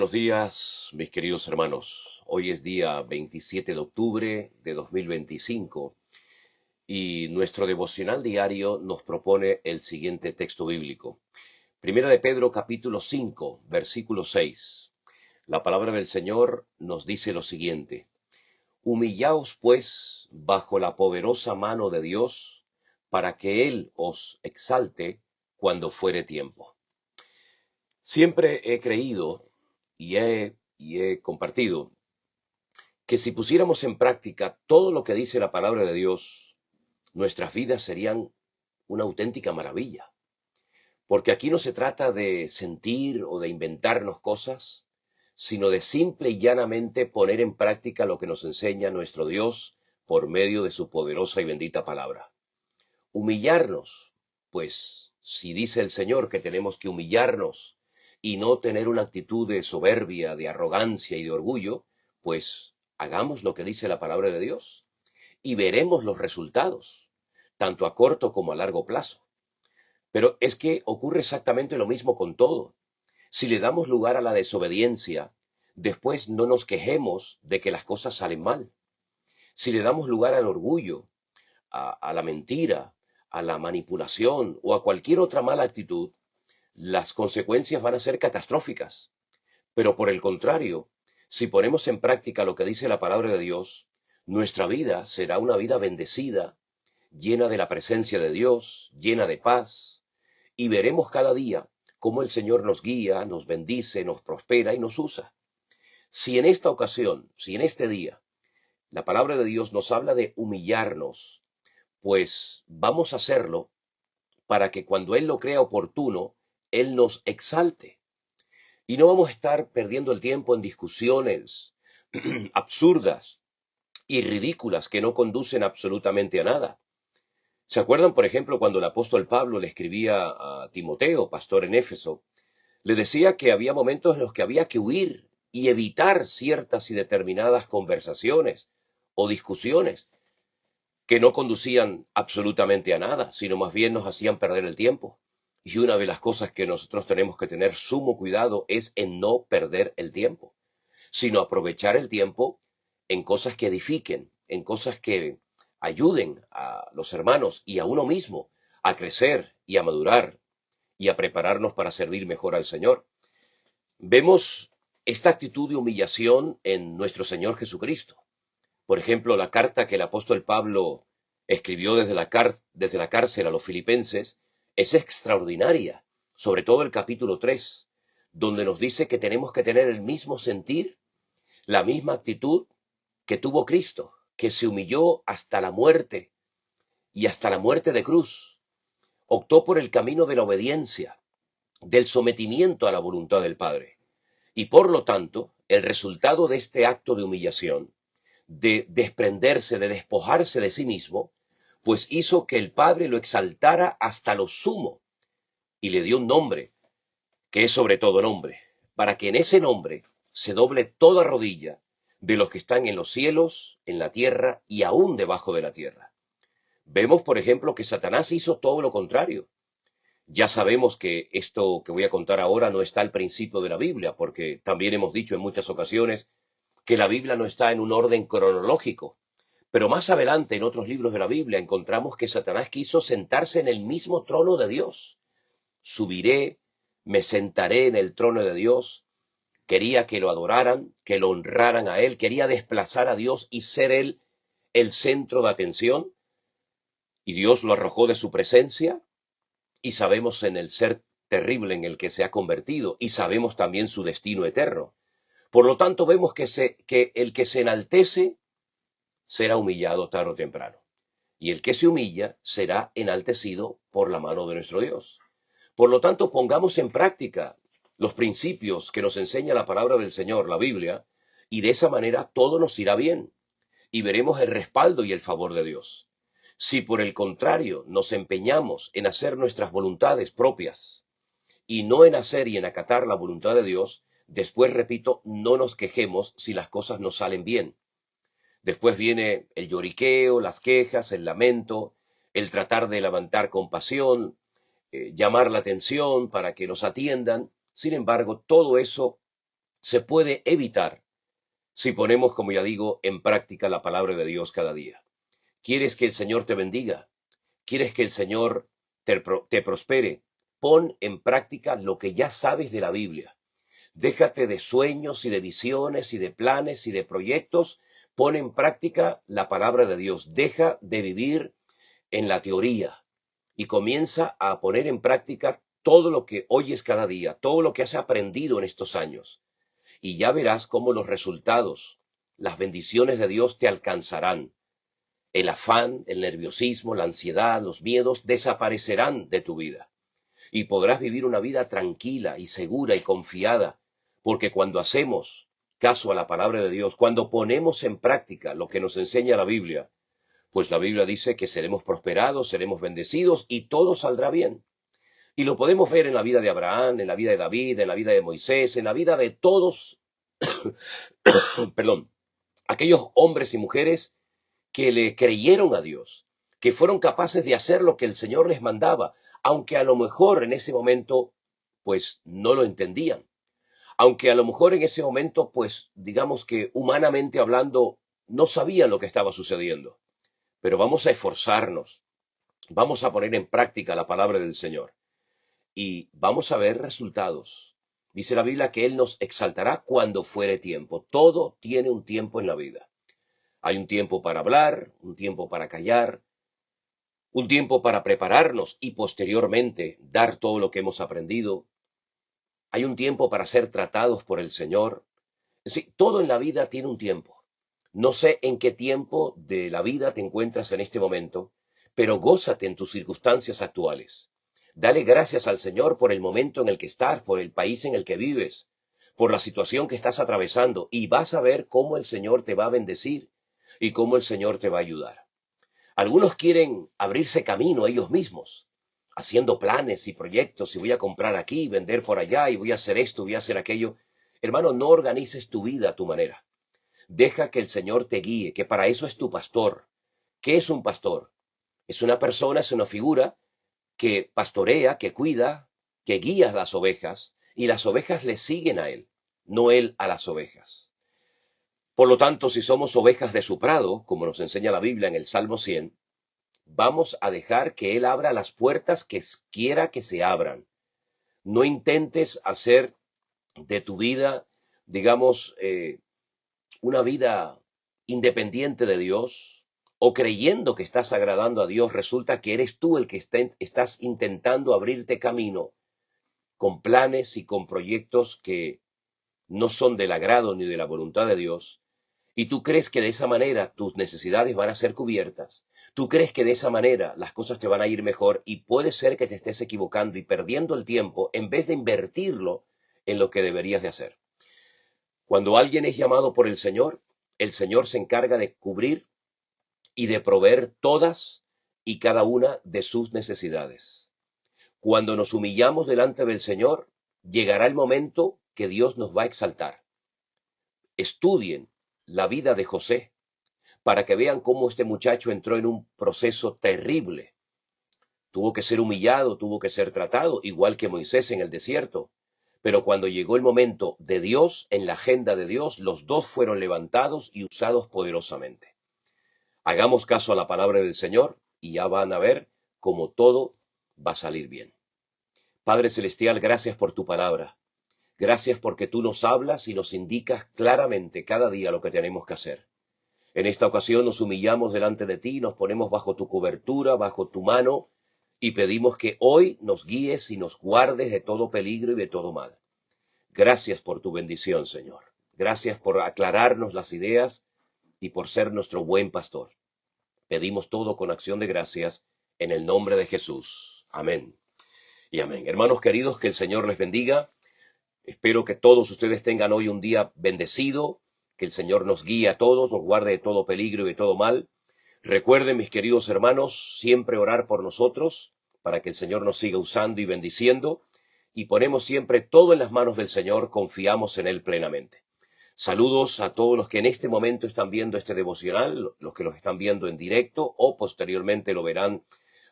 Buenos días, mis queridos hermanos. Hoy es día 27 de octubre de 2025 y nuestro devocional diario nos propone el siguiente texto bíblico. Primera de Pedro, capítulo 5, versículo 6. La palabra del Señor nos dice lo siguiente: Humillaos, pues, bajo la poderosa mano de Dios, para que Él os exalte cuando fuere tiempo. Siempre he creído y he compartido que si pusiéramos en práctica todo lo que dice la palabra de Dios, nuestras vidas serían una auténtica maravilla. Porque aquí no se trata de sentir o de inventarnos cosas, sino de simple y llanamente poner en práctica lo que nos enseña nuestro Dios por medio de su poderosa y bendita palabra. Humillarnos, pues si dice el Señor que tenemos que humillarnos y no tener una actitud de soberbia, de arrogancia y de orgullo, pues hagamos lo que dice la palabra de Dios y veremos los resultados, tanto a corto como a largo plazo. Pero es que ocurre exactamente lo mismo con todo. Si le damos lugar a la desobediencia, después no nos quejemos de que las cosas salen mal. Si le damos lugar al orgullo, a la mentira, a la manipulación o a cualquier otra mala actitud, las consecuencias van a ser catastróficas. Pero por el contrario, si ponemos en práctica lo que dice la palabra de Dios, nuestra vida será una vida bendecida, llena de la presencia de Dios, llena de paz, y veremos cada día cómo el Señor nos guía, nos bendice, nos prospera y nos usa. Si en esta ocasión, si en este día, la palabra de Dios nos habla de humillarnos, pues vamos a hacerlo para que cuando Él lo crea oportuno, Él nos exalte. Y no vamos a estar perdiendo el tiempo en discusiones absurdas y ridículas que no conducen absolutamente a nada. ¿Se acuerdan, por ejemplo, cuando el apóstol Pablo le escribía a Timoteo, pastor en Éfeso? Le decía que había momentos en los que había que huir y evitar ciertas y determinadas conversaciones o discusiones que no conducían absolutamente a nada, sino más bien nos hacían perder el tiempo. Y una de las cosas que nosotros tenemos que tener sumo cuidado es en no perder el tiempo, sino aprovechar el tiempo en cosas que edifiquen, en cosas que ayuden a los hermanos y a uno mismo a crecer y a madurar y a prepararnos para servir mejor al Señor. Vemos esta actitud de humillación en nuestro Señor Jesucristo. Por ejemplo, la carta que el apóstol Pablo escribió desde la cárcel a los filipenses es extraordinaria, sobre todo el capítulo 3, donde nos dice que tenemos que tener el mismo sentir, la misma actitud que tuvo Cristo, que se humilló hasta la muerte y hasta la muerte de cruz. Optó por el camino de la obediencia, del sometimiento a la voluntad del Padre. Y por lo tanto, el resultado de este acto de humillación, de desprenderse, de despojarse de sí mismo, pues hizo que el Padre lo exaltara hasta lo sumo y le dio un nombre, que es sobre todo nombre, para que en ese nombre se doble toda rodilla de los que están en los cielos, en la tierra y aún debajo de la tierra. Vemos, por ejemplo, que Satanás hizo todo lo contrario. Ya sabemos que esto que voy a contar ahora no está al principio de la Biblia, porque también hemos dicho en muchas ocasiones que la Biblia no está en un orden cronológico. Pero más adelante, en otros libros de la Biblia, encontramos que Satanás quiso sentarse en el mismo trono de Dios. Subiré, me sentaré en el trono de Dios. Quería que lo adoraran, que lo honraran a Él, quería desplazar a Dios y ser Él el centro de atención. Y Dios lo arrojó de su presencia, y sabemos en el ser terrible en el que se ha convertido, y sabemos también su destino eterno. Por lo tanto, vemos que el que se enaltece será humillado tarde o temprano, y el que se humilla será enaltecido por la mano de nuestro Dios. Por lo tanto, pongamos en práctica los principios que nos enseña la palabra del Señor, la Biblia, y de esa manera todo nos irá bien, y veremos el respaldo y el favor de Dios. Si por el contrario nos empeñamos en hacer nuestras voluntades propias y no en hacer y en acatar la voluntad de Dios, después, repito, no nos quejemos si las cosas no salen bien. Después viene el lloriqueo, las quejas, el lamento, el tratar de levantar compasión, llamar la atención para que nos atiendan. Sin embargo, todo eso se puede evitar si ponemos, como ya digo, en práctica la palabra de Dios cada día. ¿Quieres que el Señor te bendiga? ¿Quieres que el Señor te prospere? Pon en práctica lo que ya sabes de la Biblia. Déjate de sueños y de visiones y de planes y de proyectos. Pon en práctica la palabra de Dios. Deja de vivir en la teoría y comienza a poner en práctica todo lo que oyes cada día, todo lo que has aprendido en estos años. Y ya verás cómo los resultados, las bendiciones de Dios te alcanzarán. El afán, el nerviosismo, la ansiedad, los miedos desaparecerán de tu vida. Y podrás vivir una vida tranquila y segura y confiada, porque cuando hacemos caso a la palabra de Dios, cuando ponemos en práctica lo que nos enseña la Biblia, pues la Biblia dice que seremos prosperados, seremos bendecidos y todo saldrá bien. Y lo podemos ver en la vida de Abraham, en la vida de David, en la vida de Moisés, en la vida de todos, perdón, aquellos hombres y mujeres que le creyeron a Dios, que fueron capaces de hacer lo que el Señor les mandaba, aunque a lo mejor en ese momento, pues no lo entendían. Aunque a lo mejor en ese momento, pues digamos que humanamente hablando, no sabían lo que estaba sucediendo. Pero vamos a esforzarnos, vamos a poner en práctica la palabra del Señor y vamos a ver resultados. Dice la Biblia que Él nos exaltará cuando fuere tiempo. Todo tiene un tiempo en la vida. Hay un tiempo para hablar, un tiempo para callar, un tiempo para prepararnos y posteriormente dar todo lo que hemos aprendido. Hay un tiempo para ser tratados por el Señor. Es decir, todo en la vida tiene un tiempo. No sé en qué tiempo de la vida te encuentras en este momento, pero gózate en tus circunstancias actuales. Dale gracias al Señor por el momento en el que estás, por el país en el que vives, por la situación que estás atravesando, y vas a ver cómo el Señor te va a bendecir y cómo el Señor te va a ayudar. Algunos quieren abrirse camino ellos mismos, haciendo planes y proyectos, y voy a comprar aquí, vender por allá, y voy a hacer esto, voy a hacer aquello. Hermano, no organices tu vida a tu manera. Deja que el Señor te guíe, que para eso es tu pastor. ¿Qué es un pastor? Es una persona, es una figura que pastorea, que cuida, que guía a las ovejas, y las ovejas le siguen a él, no él a las ovejas. Por lo tanto, si somos ovejas de su prado, como nos enseña la Biblia en el Salmo 100, vamos a dejar que él abra las puertas que quiera que se abran. No intentes hacer de tu vida, digamos, una vida independiente de Dios, o creyendo que estás agradando a Dios, resulta que eres tú el que estás intentando abrirte camino con planes y con proyectos que no son del agrado ni de la voluntad de Dios, y tú crees que de esa manera tus necesidades van a ser cubiertas, tú crees que de esa manera las cosas te van a ir mejor, y puede ser que te estés equivocando y perdiendo el tiempo en vez de invertirlo en lo que deberías de hacer. Cuando alguien es llamado por el Señor se encarga de cubrir y de proveer todas y cada una de sus necesidades. Cuando nos humillamos delante del Señor, llegará el momento que Dios nos va a exaltar. Estudien la vida de José para que vean cómo este muchacho entró en un proceso terrible. Tuvo que ser humillado, tuvo que ser tratado, igual que Moisés en el desierto. Pero cuando llegó el momento de Dios, en la agenda de Dios, los dos fueron levantados y usados poderosamente. Hagamos caso a la palabra del Señor y ya van a ver cómo todo va a salir bien. Padre Celestial, gracias por tu palabra. Gracias porque tú nos hablas y nos indicas claramente cada día lo que tenemos que hacer. En esta ocasión nos humillamos delante de ti, nos ponemos bajo tu cobertura, bajo tu mano, y pedimos que hoy nos guíes y nos guardes de todo peligro y de todo mal. Gracias por tu bendición, Señor. Gracias por aclararnos las ideas y por ser nuestro buen pastor. Pedimos todo con acción de gracias en el nombre de Jesús. Amén y amén. Hermanos queridos, que el Señor les bendiga. Espero que todos ustedes tengan hoy un día bendecido, que el Señor nos guíe a todos, nos guarde de todo peligro y de todo mal. Recuerden, mis queridos hermanos, siempre orar por nosotros para que el Señor nos siga usando y bendiciendo, y ponemos siempre todo en las manos del Señor, confiamos en Él plenamente. Saludos a todos los que en este momento están viendo este devocional, los que los están viendo en directo o posteriormente lo verán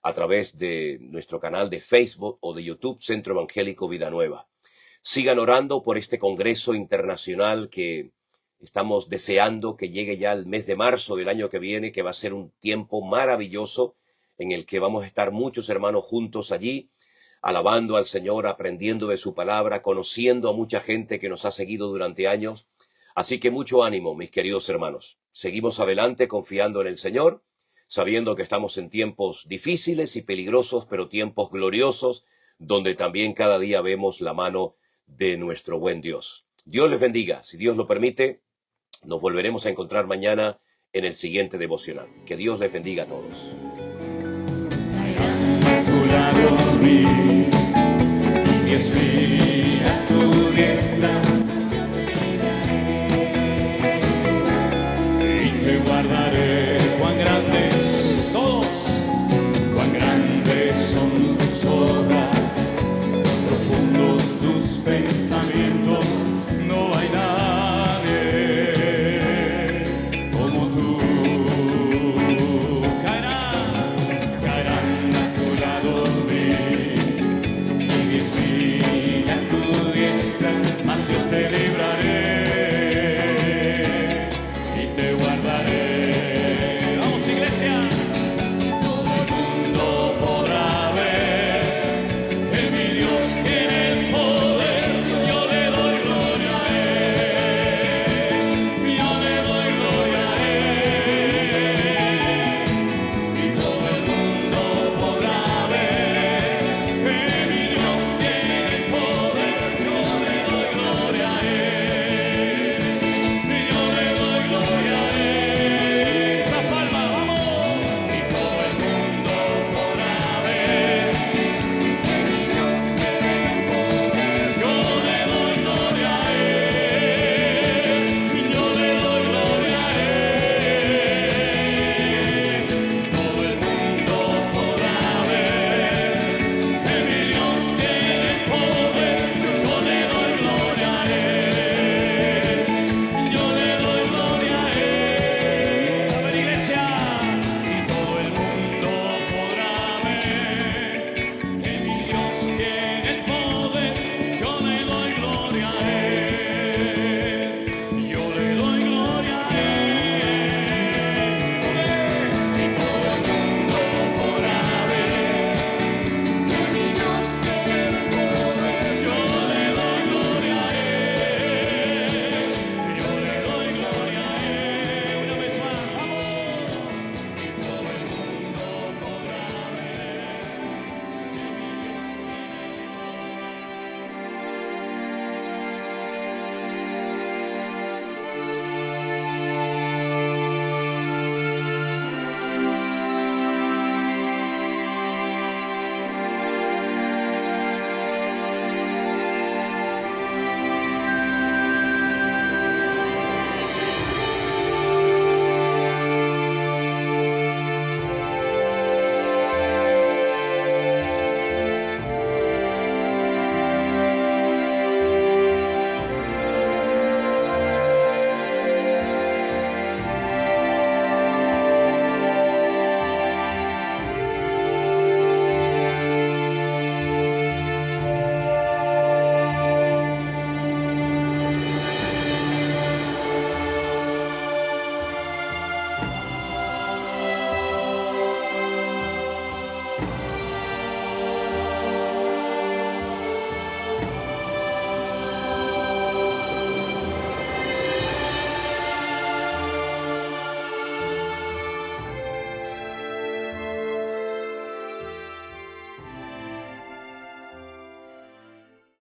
a través de nuestro canal de Facebook o de YouTube, Centro Evangélico Vida Nueva. Sigan orando por este Congreso Internacional que estamos deseando que llegue ya el mes de marzo del año que viene, que va a ser un tiempo maravilloso en el que vamos a estar muchos hermanos juntos allí, alabando al Señor, aprendiendo de su palabra, conociendo a mucha gente que nos ha seguido durante años. Así que mucho ánimo, mis queridos hermanos. Seguimos adelante confiando en el Señor, sabiendo que estamos en tiempos difíciles y peligrosos, pero tiempos gloriosos, donde también cada día vemos la mano de nuestro buen Dios. Dios les bendiga. Si Dios lo permite, nos volveremos a encontrar mañana en el siguiente devocional. Que Dios les bendiga a todos.